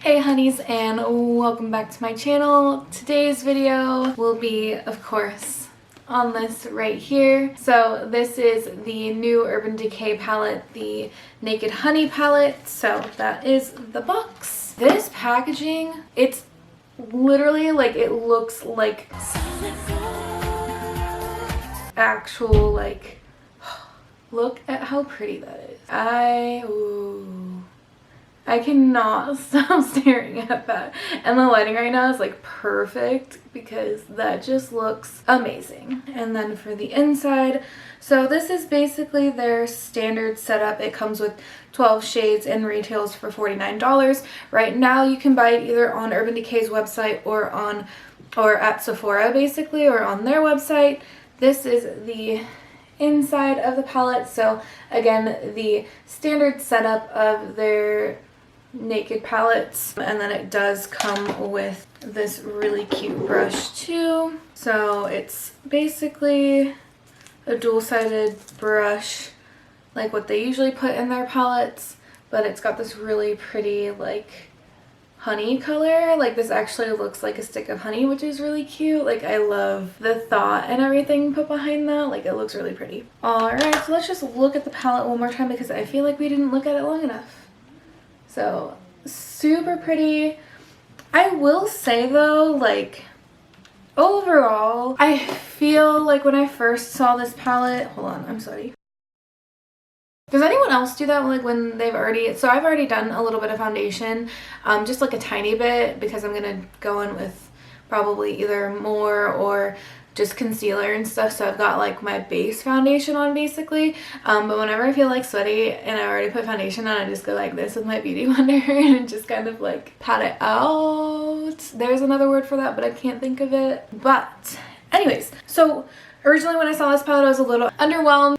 Hey honeys, and welcome back to my channel. Today's video will be, of course, on this right here. So this is the new Urban Decay palette, the Naked Honey palette. So that is the box. This packaging, it's literally like, it looks like actual, like, look at how pretty that is. I cannot stop staring at that. And the lighting right now is like perfect because that just looks amazing. And then for the inside, so this is basically their standard setup. It comes with 12 shades and retails for $49. Right now you can buy it either on Urban Decay's website or at Sephora basically, or on their website. This is the inside of the palette. So again, the standard setup of their Naked palettes, and then it does come with this really cute brush too. So it's basically a dual-sided brush like what they usually put in their palettes, but it's got this really pretty like honey color. Like this actually looks like a stick of honey, which is really cute. Like I love the thought and everything put behind that. Like it looks really pretty. Alright, so let's just look at the palette one more time because I feel like we didn't look at it long enough. So super pretty. I will say though, like overall, I feel like when I first saw this palette, hold on, I'm sorry. Does anyone else do that like when they've already, so I've already done a little bit of foundation, just like a tiny bit because I'm gonna go in with probably either more or just concealer and stuff, so I've got like my base foundation on basically, but whenever I feel like sweaty and I already put foundation on, I just go like this with my Beauty Blender and just kind of like pat it out. There's another word for that, but I can't think of it. But anyways, so originally when I saw this palette I was a little underwhelmed.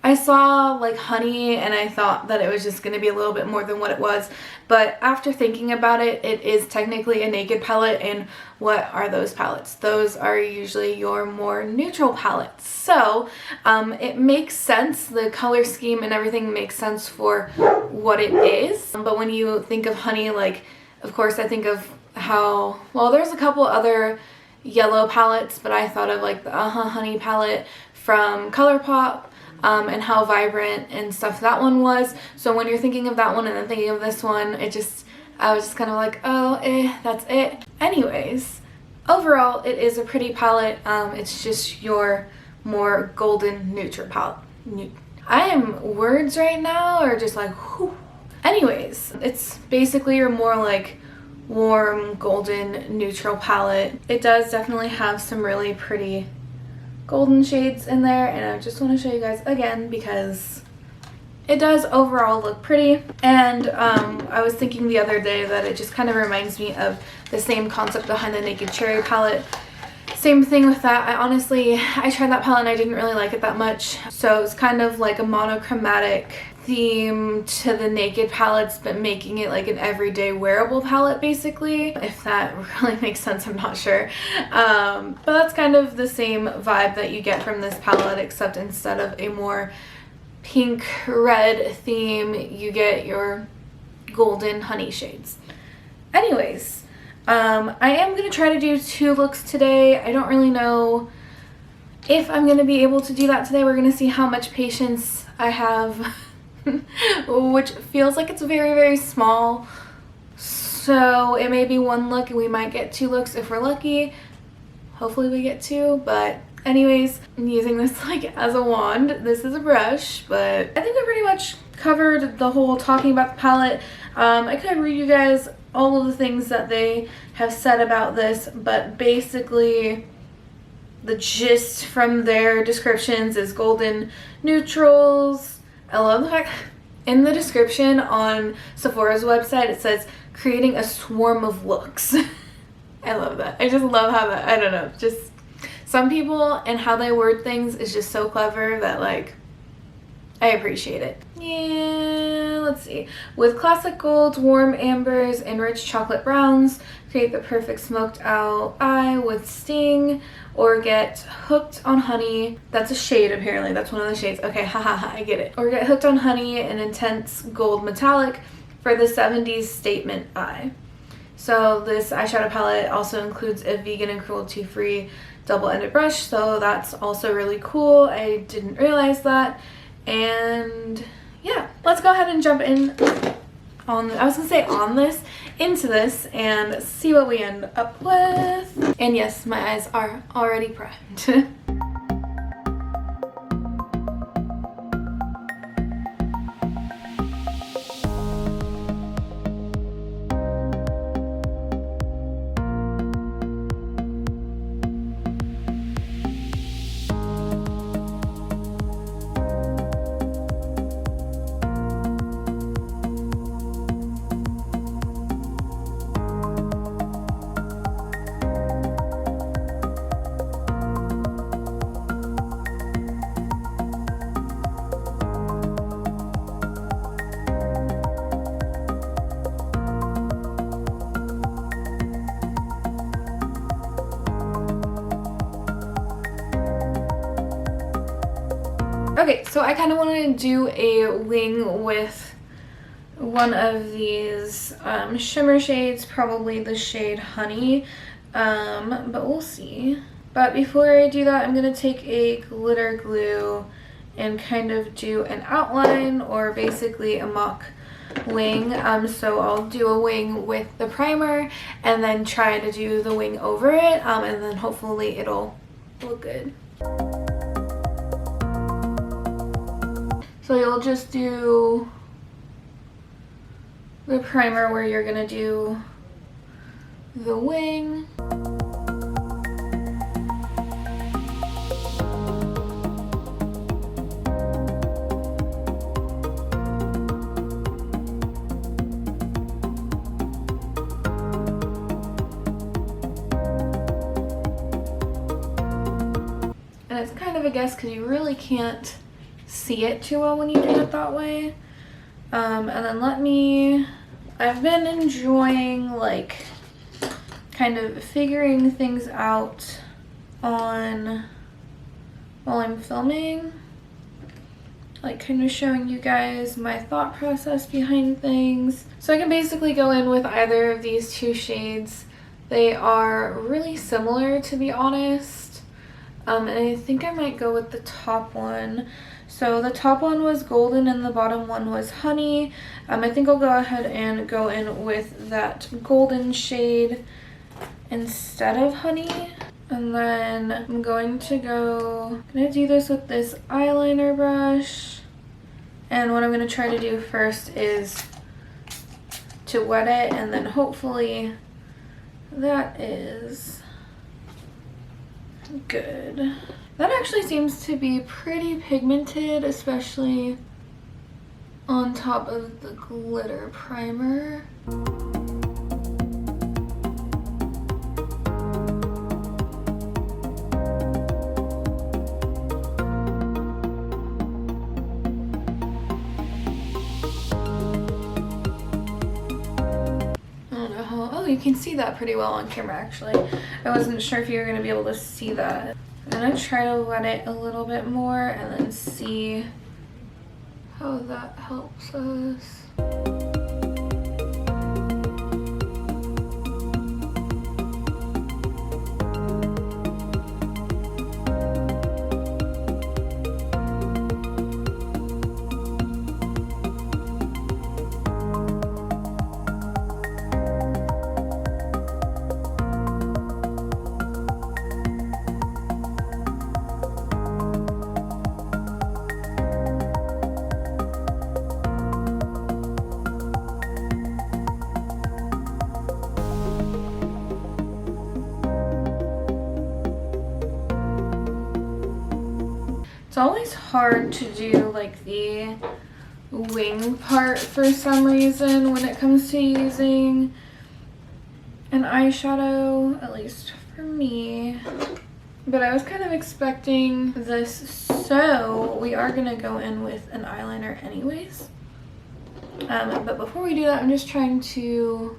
I saw like honey and I thought that it was just going to be a little bit more than what it was, but after thinking about it, it is technically a naked palette. And what are those palettes? Those are usually your more neutral palettes, so it makes sense. The color scheme and everything makes sense for what it is. But when you think of honey, like of course I think of how, well, there's a couple other yellow palettes, but I thought of like the Honey palette from ColourPop, and how vibrant and stuff that one was. So when you're thinking of that one and then thinking of this one, I was just kind of like, oh, that's it. Anyways, overall it is a pretty palette. It's just your more golden neutral palette. I am words right now or just like whew. Anyways, it's basically your more like warm golden neutral palette. It does definitely have some really pretty golden shades in there, and I just want to show you guys again because it does overall look pretty. And I was thinking the other day that it just kind of reminds me of the same concept behind the Naked Cherry palette. Same thing with that. I tried that palette and I didn't really like it that much, so it's kind of like a monochromatic theme to the Naked palettes, but making it like an everyday wearable palette basically. If that really makes sense, I'm not sure. But that's kind of the same vibe that you get from this palette, except instead of a more pink red theme, you get your golden honey shades. Anyways, I am going to try to do 2 looks today. I don't really know if I'm going to be able to do that today. We're going to see how much patience I have, which feels like it's very, very small. So it may be 1 look and we might get 2 looks if we're lucky. Hopefully we get 2, but anyways, I'm using this like as a wand. This is a brush, but I think I pretty much covered the whole talking about the palette. I could read you guys all of the things that they have said about this, but basically the gist from their descriptions is golden neutrals. I love the fact in the description on Sephora's website it says creating a swarm of looks. I love that. I just love how that, I don't know, just some people and how they word things is just so clever that like I appreciate it. Yeah, let's see. With classic golds, warm ambers, and rich chocolate browns, create the perfect smoked out eye with sting, or get hooked on honey. That's a shade apparently. That's one of the shades. Okay, haha, I get it. Or get hooked on honey, an intense gold metallic. for the 70s statement eye. So this eyeshadow palette also includes a vegan and cruelty-free double-ended brush, so that's also really cool. I didn't realize that. And yeah, let's go ahead and jump in on, I was gonna say on this, into this and see what we end up with. And yes, my eyes are already primed. Okay, so I kind of want to do a wing with one of these shimmer shades, probably the shade Honey, but we'll see. But before I do that, I'm going to take a glitter glue and kind of do an outline, or basically a mock wing. So I'll do a wing with the primer and then try to do the wing over it, and then hopefully it'll look good. So you'll just do the primer where you're gonna do the wing. And it's kind of a guess because you really can't see it too well when you do it that way. And then I've been enjoying like kind of figuring things out while I'm filming, like kind of showing you guys my thought process behind things. So I can basically go in with either of these two shades. They are really similar, to be honest, and I think I might go with the top one. So the top one was golden and the bottom one was honey. I think I'll go ahead and go in with that golden shade instead of honey. And then I'm gonna do this with this eyeliner brush. And what I'm gonna try to do first is to wet it, and then hopefully that is good. That actually seems to be pretty pigmented, especially on top of the glitter primer. Oh, you can see that pretty well on camera actually. I wasn't sure if you were going to be able to see that. I'm going to try to wet it a little bit more and then see how that helps us. It's always hard to do like the wing part for some reason when it comes to using an eyeshadow, at least for me. But I was kind of expecting this, so we are gonna go in with an eyeliner anyways. But before we do that, I'm just trying to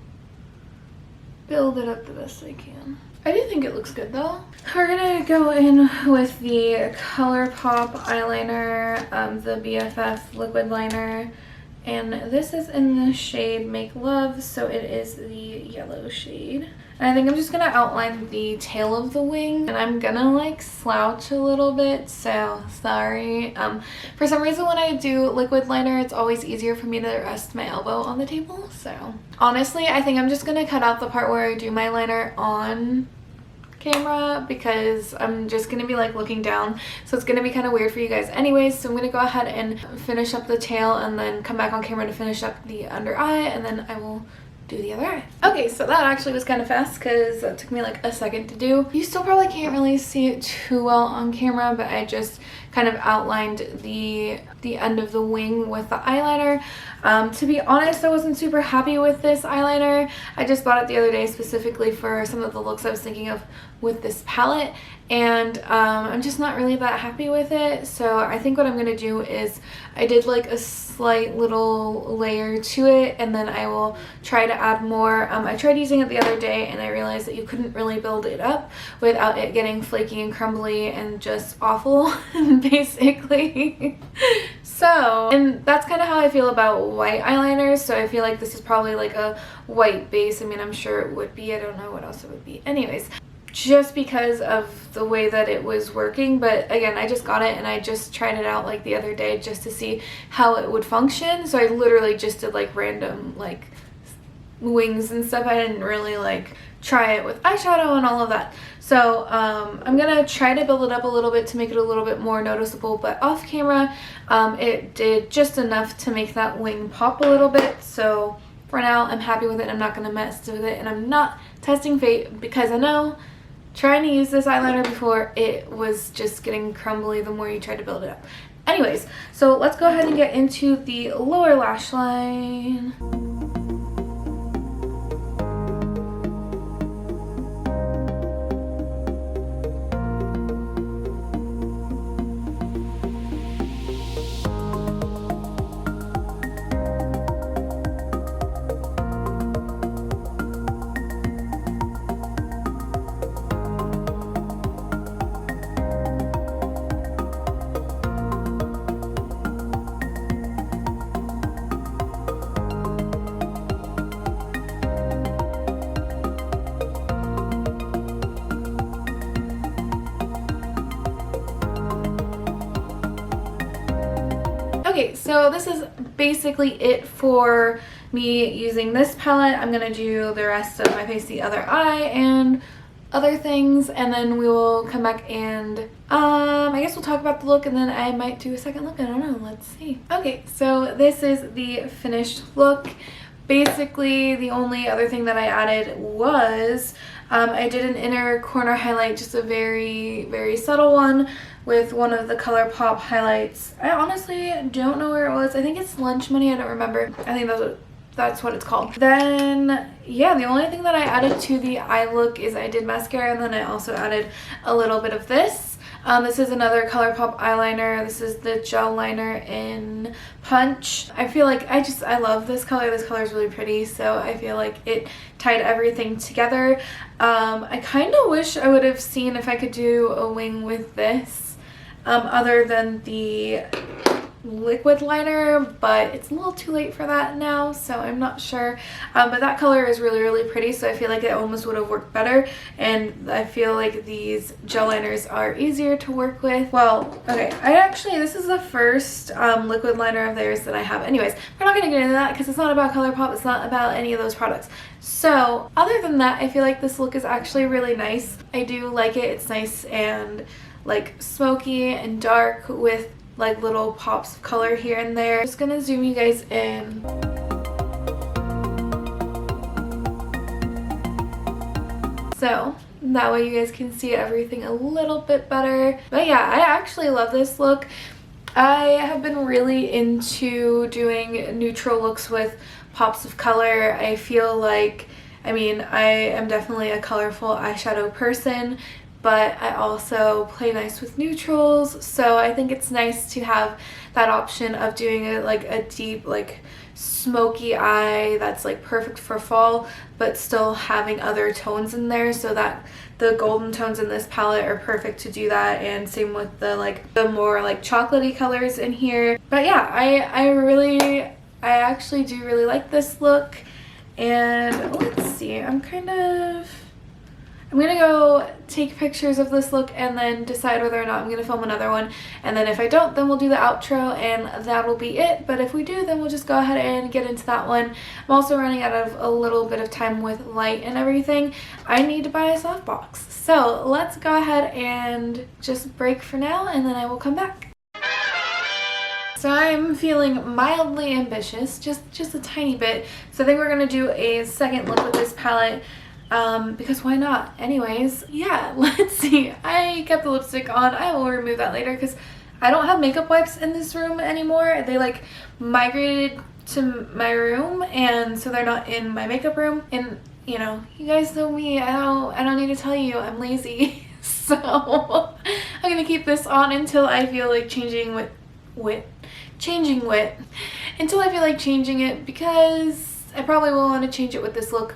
build it up the best I can. I do think it looks good though. We're gonna go in with the ColourPop eyeliner, the BFF liquid liner, and this is in the shade Make Love, so it is the yellow shade. And I think I'm just gonna outline the tail of the wing, and I'm gonna like slouch a little bit, so sorry. For some reason when I do liquid liner, it's always easier for me to rest my elbow on the table, so honestly I think I'm just gonna cut out the part where I do my liner on camera because I'm just gonna be like looking down, so it's gonna be kind of weird for you guys anyways. So I'm gonna go ahead and finish up the tail and then come back on camera to finish up the under eye, and then I will do the other eye. Okay, so that actually was kind of fast because that took me like a second to do. You still probably can't really see it too well on camera, but I just kind of outlined the end of the wing with the eyeliner. To be honest, I wasn't super happy with this eyeliner. I just bought it the other day specifically for some of the looks I was thinking of with this palette, and I'm just not really that happy with it. So I think what I'm gonna do is I did like a slight little layer to it, and then I will try to add more. I tried using it the other day and I realized that you couldn't really build it up without it getting flaky and crumbly and just awful basically. So, and that's kind of how I feel about white eyeliners, so I feel like this is probably like a white base. I mean, I'm sure it would be, I don't know what else it would be. Anyways, just because of the way that it was working, but again, I just got it and I just tried it out like the other day just to see how it would function. So I literally just did like random like wings and stuff. I didn't really like try it with eyeshadow and all of that. So I'm gonna try to build it up a little bit to make it a little bit more noticeable, but off camera it did just enough to make that wing pop a little bit. So for now I'm happy with it. I'm not gonna mess with it, and I'm not testing fate because I know trying to use this eyeliner before, it was just getting crumbly the more you try to build it up. Anyways, so let's go ahead and get into the lower lash line. Okay, so this is basically it for me using this palette. I'm gonna do the rest of my face, the other eye, and other things, and then we will come back and I guess we'll talk about the look, and then I might do a second look. I don't know, let's see. Okay, so this is the finished look. Basically the only other thing that I added was I did an inner corner highlight, just a very subtle one with one of the ColourPop highlights. I honestly don't know where it was. I think it's Lunch Money, I don't remember. I think that's what it's called. Then yeah, the only thing that I added to the eye look is I did mascara, and then I also added a little bit of this. This is another ColourPop eyeliner. This is the gel liner in Punch. I feel like I love this color. This color is really pretty, so I feel like it tied everything together. I kind of wish I would have seen if I could do a wing with this other than the liquid liner, but it's a little too late for that now, so I'm not sure. But that color is really pretty, so I feel like it almost would have worked better, and I feel like these gel liners are easier to work with. Well, okay, this is the first liquid liner of theirs that I have. Anyways, we're not gonna get into that because it's not about ColourPop, it's not about any of those products. So other than that, I feel like this look is actually really nice. I do like it. It's nice and like smoky and dark with like little pops of color here and there. I'm just gonna zoom you guys in. So that way you guys can see everything a little bit better. But yeah, I actually love this look. I have been really into doing neutral looks with pops of color. I feel like, I mean, I am definitely a colorful eyeshadow person, but I also play nice with neutrals, so I think it's nice to have that option of doing it like a deep, like smoky eye that's like perfect for fall, but still having other tones in there, so that the golden tones in this palette are perfect to do that, and same with the more like chocolatey colors in here. But yeah, I actually do really like this look. And let's see, I'm gonna go take pictures of this look and then decide whether or not I'm gonna film another one. And then if I don't, then we'll do the outro and that'll be it. But if we do, then we'll just go ahead and get into that one. I'm also running out of a little bit of time with light and everything. I need to buy a softbox. So let's go ahead and just break for now, and then I will come back. So I'm feeling mildly ambitious, just a tiny bit. So I think we're gonna do a second look with this palette. Because why not? Anyways, yeah, let's see. I kept the lipstick on. I will remove that later because I don't have makeup wipes in this room anymore. They like migrated to my room, and so they're not in my makeup room. And you know, you guys know me. I don't need to tell you I'm lazy. So I'm gonna keep this on until I feel like changing until I feel like changing it, because I probably will want to change it with this look.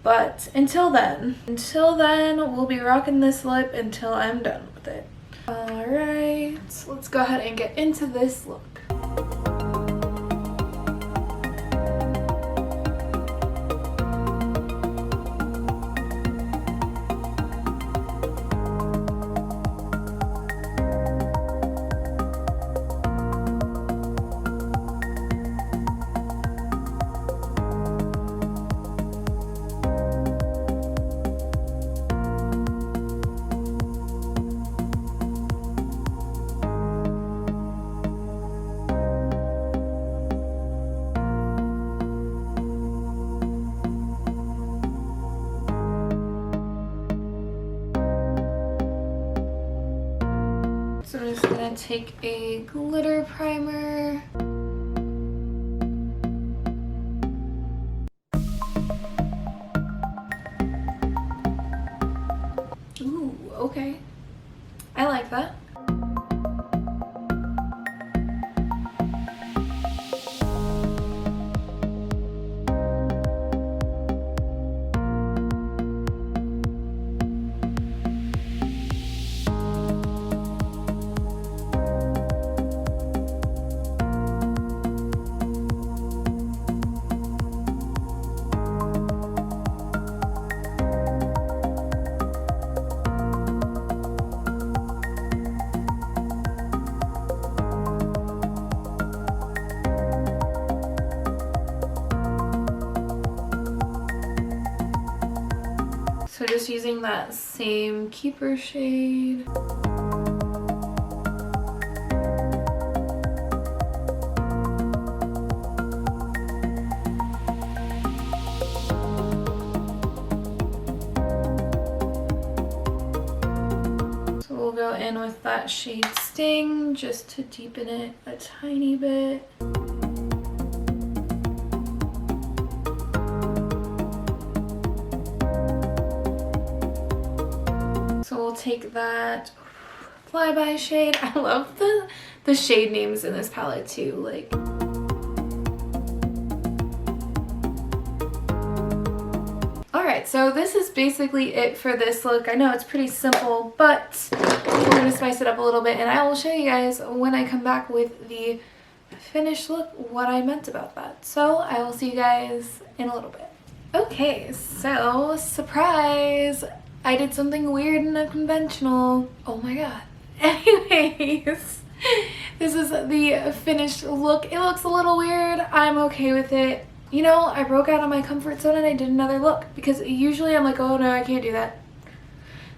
But until then, we'll be rocking this lip until I'm done with it. Alright, let's go ahead and get into this look. So I'm just gonna take a glitter primer. Ooh, okay. I like that. So just using that same Keeper shade. So we'll go in with that shade Sting just to deepen it a tiny bit. So we'll take that Flyby shade. I love the shade names in this palette too. Like, alright, so this is basically it for this look. I know it's pretty simple, but we're going to spice it up a little bit, and I will show you guys when I come back with the finished look what I meant about that. So I will see you guys in a little bit. Okay, so surprise! I did something weird and unconventional. Oh my god. Anyways, this is the finished look. It looks a little weird. I'm okay with it. You know, I broke out of my comfort zone and I did another look, because usually I'm like, oh no, I can't do that.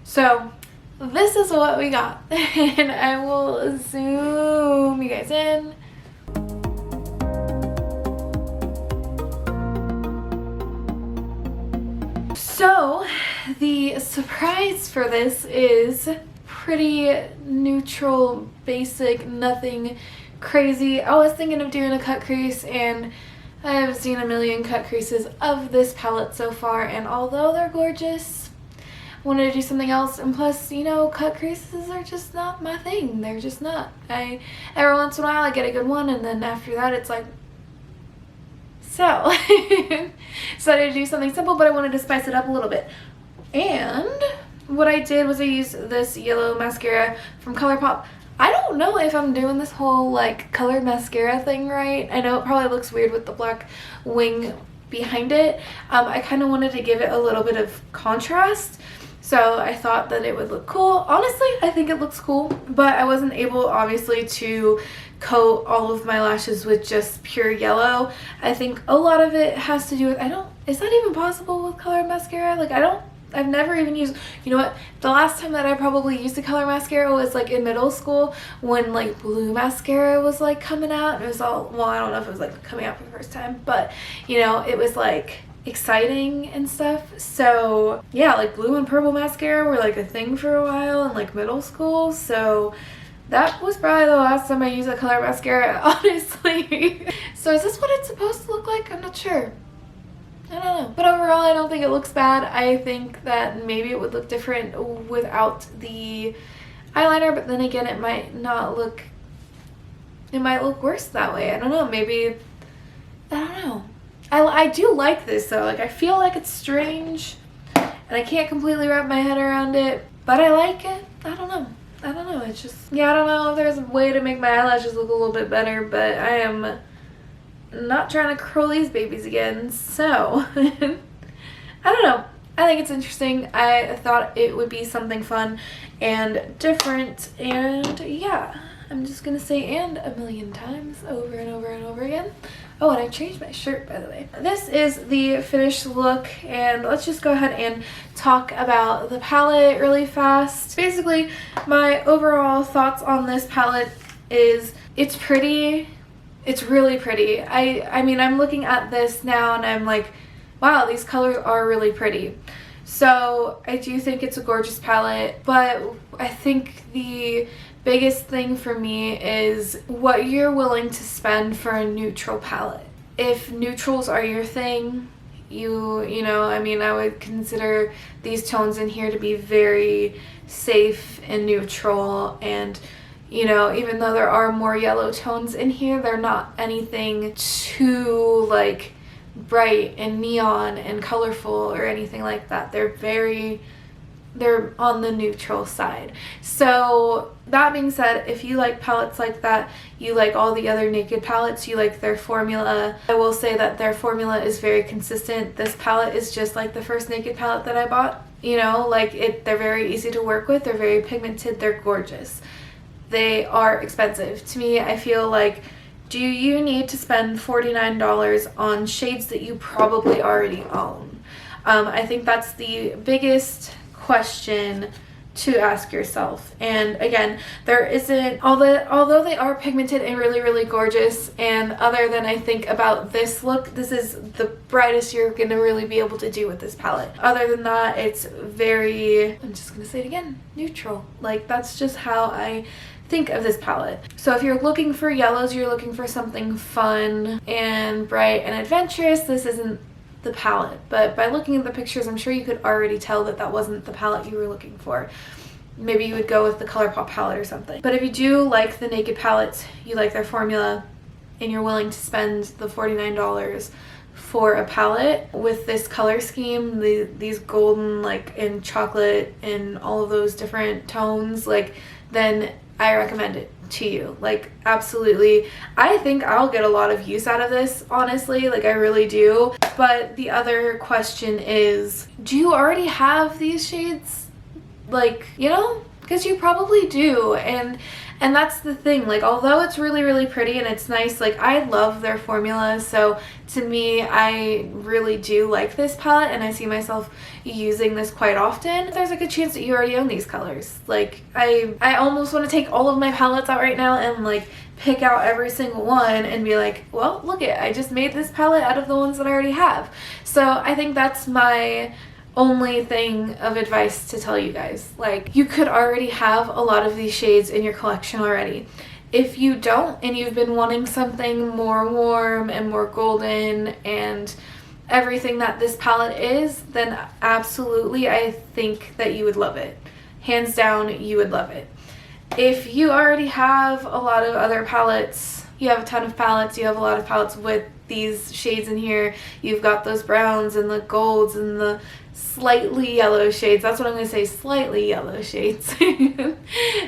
So this is what we got. And I will zoom you guys in. So the surprise for this is pretty neutral, basic, nothing crazy. I was thinking of doing a cut crease, and I have seen a million cut creases of this palette so far, and although they're gorgeous, I wanted to do something else. And plus, you know, cut creases are just not my thing. They're just not. Every once in a while I get a good one, and then after that it's like, so decided to do something simple, but I wanted to spice it up a little bit. And what I did was I used this yellow mascara from ColourPop. I don't don't know if I'm doing this whole like colored mascara thing right. I know it probably looks weird with the black wing behind it. I kind of wanted to give it a little bit of contrast, so I thought that it would look cool. Honestly, I think it looks cool, but I wasn't able obviously to coat all of my lashes with just pure yellow. I think a lot of it has to do with, is that even possible with colored mascara? Like I've never even used, you know what, the last time that I probably used a color mascara was like in middle school when like blue mascara was like coming out, and it was all, well, I don't know if it was like coming out for the first time, but you know, it was like exciting and stuff. So yeah, like blue and purple mascara were like a thing for a while in like middle school, so that was probably the last time I used a color mascara, honestly. So is this what it's supposed to look like? I'm not sure. I don't know. But overall, I don't think it looks bad. I think that maybe it would look different without the eyeliner, but then again, it might not look, it might look worse that way. I don't know. Maybe, I don't know. I do like this though. Like I feel like it's strange and I can't completely wrap my head around it, but I like it. I don't know. It's just, yeah, I don't know if there's a way to make my eyelashes look a little bit better, but I am not trying to curl these babies again, so I don't know. I think it's interesting. I thought it would be something fun and different, and yeah, I'm just gonna say "and" a million times over and over and over again. Oh, and I changed my shirt, by the way. This is the finished look, and let's just go ahead and talk about the palette really fast. Basically, my overall thoughts on this palette is it's pretty. It's really pretty. I mean, I'm looking at this now and I'm like, wow, these colors are really pretty. So I do think it's a gorgeous palette, but I think the biggest thing for me is what you're willing to spend for a neutral palette. If neutrals are your thing, you know, I mean, I would consider these tones in here to be very safe and neutral, and you know, even though there are more yellow tones in here, they're not anything too like bright and neon and colorful or anything like that. They're on the neutral side. So that being said, if you like palettes like that, you like all the other Naked palettes, you like their formula, I will say that their formula is very consistent. This palette is just like the first Naked palette that I bought. You know, like they're very easy to work with, they're very pigmented, they're gorgeous. They are expensive. To me, I feel like, do you need to spend $49 on shades that you probably already own? I think that's the biggest question to ask yourself. And again, there isn't, although they are pigmented and really, really gorgeous, and other than I think about this look, this is the brightest you're gonna really be able to do with this palette. Other than that, it's very, I'm just gonna say it again, neutral. Like that's just how I think of this palette. So if you're looking for yellows, you're looking for something fun and bright and adventurous, this isn't the palette. But by looking at the pictures, I'm sure you could already tell that that wasn't the palette you were looking for. Maybe you would go with the ColourPop palette or something. But if you do like the Naked palettes, you like their formula, and you're willing to spend the $49 for a palette with this color scheme, these golden like and chocolate and all of those different tones, like, then I recommend it to you. Like, absolutely. I think I'll get a lot of use out of this, honestly. Like, I really do. But the other question is, do you already have these shades? Like, you know? Because you probably do. And that's the thing. Like, although it's really, really pretty and it's nice, like, I love their formula. So, to me, I really do like this palette, and I see myself using this quite often. There's a good chance that you already own these colors. Like, I almost want to take all of my palettes out right now and, like, pick out every single one and be like, well, look it, I just made this palette out of the ones that I already have. So, I think that's my only thing of advice to tell you guys. Like, you could already have a lot of these shades in your collection already. If you don't, and you've been wanting something more warm and more golden and everything that this palette is, then absolutely I think that you would love it. Hands down, you would love it. If you already have a lot of other palettes, you have a ton of palettes, you have a lot of palettes with these shades in here, you've got those browns and the golds and the slightly yellow shades, that's what I'm going to say, slightly yellow shades,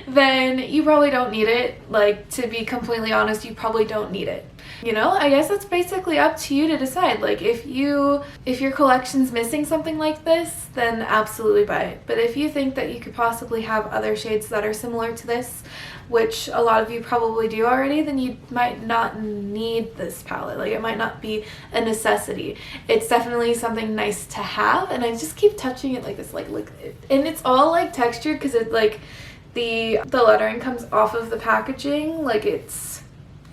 then you probably don't need it. Like, to be completely honest, you probably don't need it. You know, I guess it's basically up to you to decide. Like, if your collection's missing something like this, then absolutely buy it. But if you think that you could possibly have other shades that are similar to this, which a lot of you probably do already, then you might not need this palette. Like, it might not be a necessity. It's definitely something nice to have, and I just keep touching it like this, like, look, and it's all like textured because it, like, the lettering comes off of the packaging. Like, it's,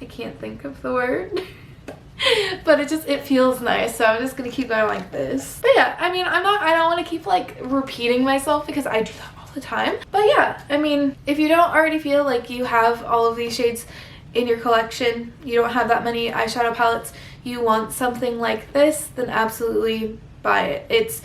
I can't think of the word. But it feels nice, so I'm just gonna keep going like this. But yeah, I mean, I don't want to keep like repeating myself because I do that all the time. But yeah, I mean, if you don't already feel like you have all of these shades in your collection, you don't have that many eyeshadow palettes, you want something like this, then absolutely buy it. It's,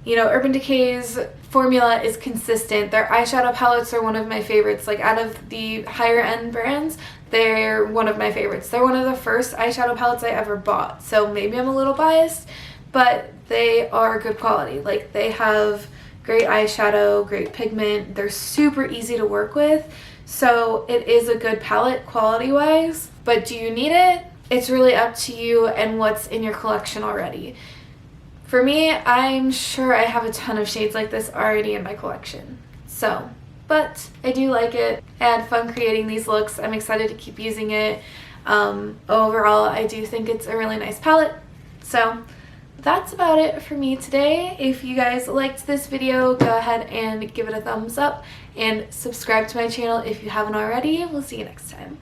you know, Urban Decay's formula is consistent. Their eyeshadow palettes are one of my favorites. Like, out of the higher end brands, they're one of my favorites. They're one of the first eyeshadow palettes I ever bought, so maybe I'm a little biased, but they are good quality. Like, they have great eyeshadow, great pigment, they're super easy to work with, so it is a good palette quality wise. But do you need it? It's really up to you and what's in your collection already. For me, I'm sure I have a ton of shades like this already in my collection. So, but I do like it. I had fun creating these looks. I'm excited to keep using it. Overall, I do think it's a really nice palette. So that's about it for me today. If you guys liked this video, go ahead and give it a thumbs up and subscribe to my channel if you haven't already. We'll see you next time.